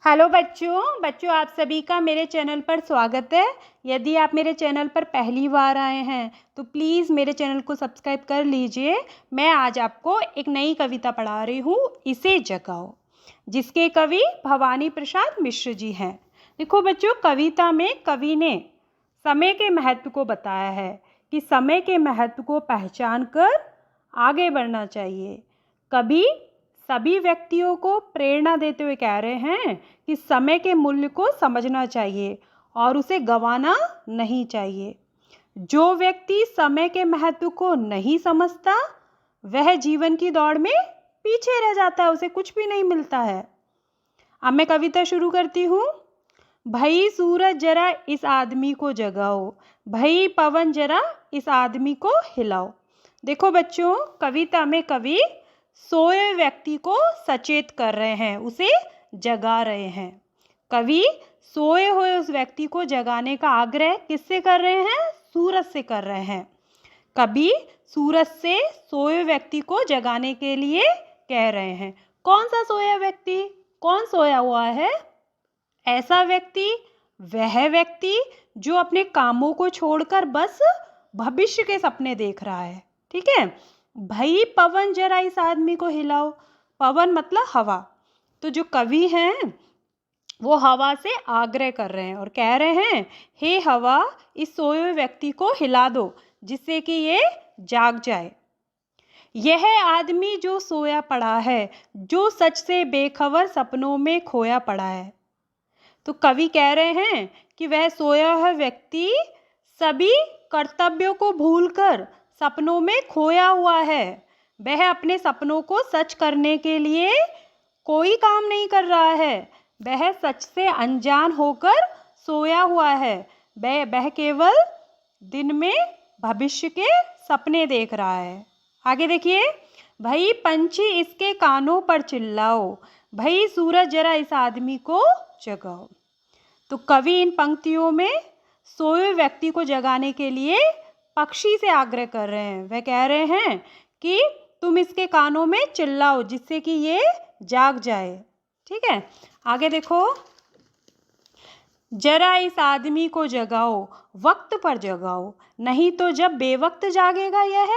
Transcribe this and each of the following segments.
Hello बच्चों बच्चों आप सभी का मेरे चैनल पर स्वागत है। यदि आप मेरे चैनल पर पहली बार आए हैं तो प्लीज़ मेरे चैनल को सब्सक्राइब कर लीजिए। मैं आज आपको एक नई कविता पढ़ा रही हूँ, इसे जगाओ, जिसके कवि भवानी प्रसाद मिश्र जी हैं। देखो बच्चों, कविता में कवि ने समय के महत्व को बताया है कि समय के महत्व को पहचान कर आगे बढ़ना चाहिए। कवि सभी व्यक्तियों को प्रेरणा देते हुए कह रहे हैं कि समय के मूल्य को समझना चाहिए और उसे गंवाना नहीं चाहिए। जो व्यक्ति समय के महत्व को नहीं समझता वह जीवन की दौड़ में पीछे रह जाता है, उसे कुछ भी नहीं मिलता है। अब मैं कविता शुरू करती हूँ। भई सूरज जरा इस आदमी को जगाओ, भई पवन जरा इस आदमी को हिलाओ। देखो बच्चों, कविता में कवि सोए व्यक्ति को सचेत कर रहे हैं, उसे जगा रहे हैं। कवि सोए हुए उस व्यक्ति को जगाने का आग्रह किससे कर रहे हैं? सूरज से कर रहे हैं। कवि सूरज से सोए व्यक्ति को जगाने के लिए कह रहे हैं। कौन सा सोया व्यक्ति? कौन सोया हुआ है? ऐसा व्यक्ति, वह व्यक्ति जो अपने कामों को छोड़कर बस भविष्य के सपने देख रहा है। ठीक है। भाई पवन जरा इस आदमी को हिलाओ। पवन मतलब हवा। तो जो कवि हैं वो हवा से आग्रह कर रहे हैं और कह रहे हैं, हे हवा, इस सोए हुए व्यक्ति को हिला दो जिससे कि ये जाग जाए। यह आदमी जो सोया पड़ा है, जो सच से बेखबर सपनों में खोया पड़ा है। तो कवि कह रहे हैं कि वह सोया हुआ व्यक्ति सभी कर्तव्यों को भूलकर सपनों में खोया हुआ है। वह अपने सपनों को सच करने के लिए कोई काम नहीं कर रहा है। वह सच से अनजान होकर सोया हुआ है। वह केवल दिन में भविष्य के सपने देख रहा है। आगे देखिए, भाई पंछी इसके कानों पर चिल्लाओ, भाई सूरज जरा इस आदमी को जगाओ। तो कवि इन पंक्तियों में सोए व्यक्ति को जगाने के लिए पक्षी से आग्रह कर रहे हैं। वह कह रहे हैं कि तुम इसके कानों में चिल्लाओ जिससे कि ये जाग जाए। ठीक है। आगे देखो, जरा इस आदमी को जगाओ, वक्त पर जगाओ, नहीं तो जब बेवक्त जागेगा यह,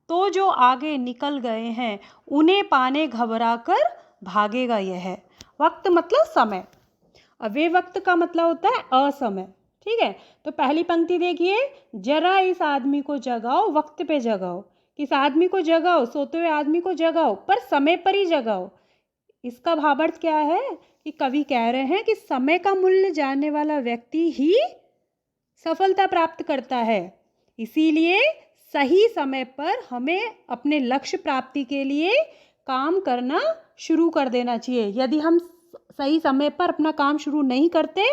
तो जो आगे निकल गए हैं उन्हें पाने घबरा कर भागेगा यह। वक्त मतलब समय, अवे वक्त का मतलब होता है असमय। ठीक है। तो पहली पंक्ति देखिए, जरा इस आदमी को जगाओ, वक्त पे जगाओ। किस आदमी को जगाओ? सोते हुए आदमी को जगाओ, पर समय पर ही जगाओ। इसका भावार्थ क्या है कि कवि कह रहे हैं कि समय का मूल्य जानने वाला व्यक्ति ही सफलता प्राप्त करता है। इसीलिए सही समय पर हमें अपने लक्ष्य प्राप्ति के लिए काम करना शुरू कर देना चाहिए। यदि हम सही समय पर अपना काम शुरू नहीं करते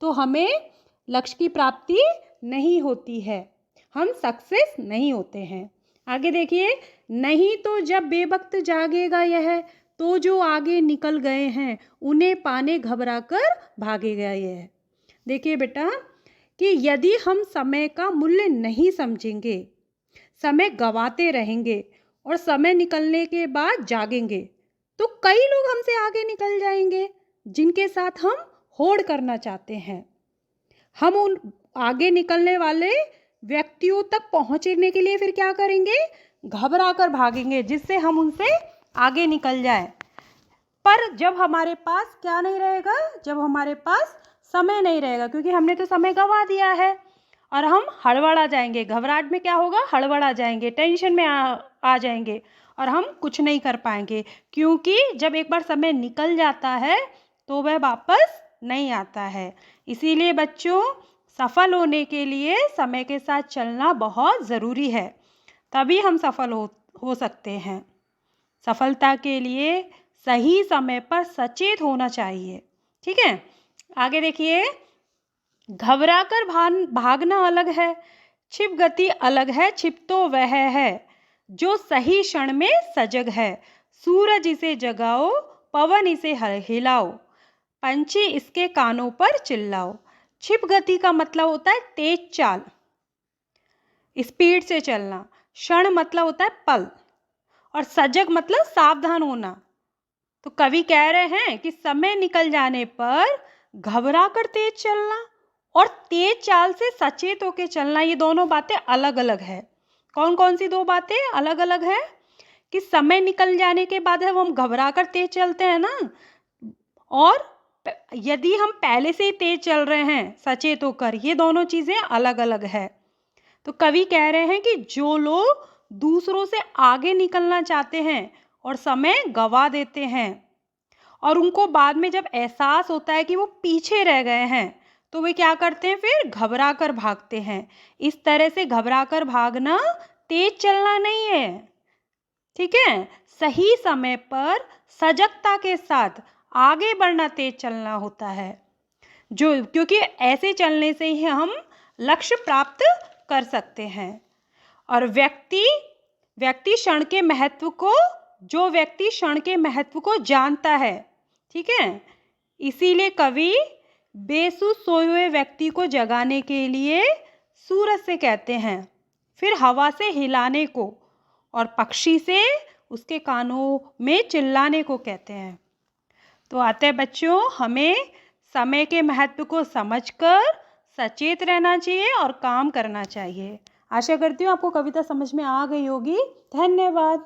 तो हमें लक्ष्य की प्राप्ति नहीं होती है, हम सक्सेस नहीं होते हैं। आगे देखिए, नहीं तो जब बेवक्त जागेगा यह, तो जो आगे निकल गए हैं उन्हें पाने घबरा कर भागेगा यह। देखिए बेटा, कि यदि हम समय का मूल्य नहीं समझेंगे, समय गवाते रहेंगे और समय निकलने के बाद जागेंगे, तो कई लोग हमसे आगे निकल जाएंगे जिनके साथ हम होड़ करना चाहते हैं। हम उन आगे निकलने वाले व्यक्तियों तक पहुंचने के लिए फिर क्या करेंगे? घबरा कर भागेंगे जिससे हम उनसे आगे निकल जाए। पर जब हमारे पास क्या नहीं रहेगा? जब हमारे पास समय नहीं रहेगा, क्योंकि हमने तो समय गंवा दिया है और हम हड़बड़ा जाएंगे। घबराहट में क्या होगा? हड़बड़ा जाएंगे, टेंशन में आ जाएंगे और हम कुछ नहीं कर पाएंगे, क्योंकि जब एक बार समय निकल जाता है तो वह वापस नहीं आता है। इसीलिए बच्चों, सफल होने के लिए समय के साथ चलना बहुत ज़रूरी है, तभी हम सफल हो सकते हैं। सफलता के लिए सही समय पर सचेत होना चाहिए। ठीक है। आगे देखिए, घबरा कर भागना अलग है, छिप गति अलग है, छिप तो वह है जो सही क्षण में सजग है। सूरज इसे जगाओ, पवन इसे हिलाओ, पंछी इसके कानों पर चिल्लाओ। छिप गति का मतलब होता है तेज चाल, स्पीड से चलना। क्षण मतलब होता है पल, और सजग मतलब सावधान होना। तो कवि कह रहे हैं कि समय निकल जाने पर घबरा कर तेज चलना और तेज चाल से सचेत होकर चलना, ये दोनों बातें अलग अलग है। कौन कौन सी दो बातें अलग अलग है? कि समय निकल जाने के बाद जब हम घबरा कर तेज चलते हैं ना, और यदि हम पहले से ही तेज चल रहे हैं सचेत होकर, ये दोनों चीज़ें अलग अलग है। तो कवि कह रहे हैं कि जो लोग दूसरों से आगे निकलना चाहते हैं और समय गवा देते हैं, और उनको बाद में जब एहसास होता है कि वो पीछे रह गए हैं, तो वे क्या करते हैं? फिर घबरा कर भागते हैं। इस तरह से घबरा कर भागना तेज चलना नहीं है, ठीक है? सही समय पर सजगता के साथ आगे बढ़ना तेज चलना होता है, जो क्योंकि ऐसे चलने से ही हम लक्ष्य प्राप्त कर सकते हैं। और व्यक्ति क्षण के महत्व को जानता है, ठीक है? इसीलिए कवि बेसुध सोए हुए व्यक्ति को जगाने के लिए सूरज से कहते हैं, फिर हवा से हिलाने को, और पक्षी से उसके कानों में चिल्लाने को कहते हैं। तो अतः बच्चों, हमें समय के महत्व को समझकर सचेत रहना चाहिए और काम करना चाहिए। आशा करती हूँ आपको कविता समझ में आ गई होगी। धन्यवाद।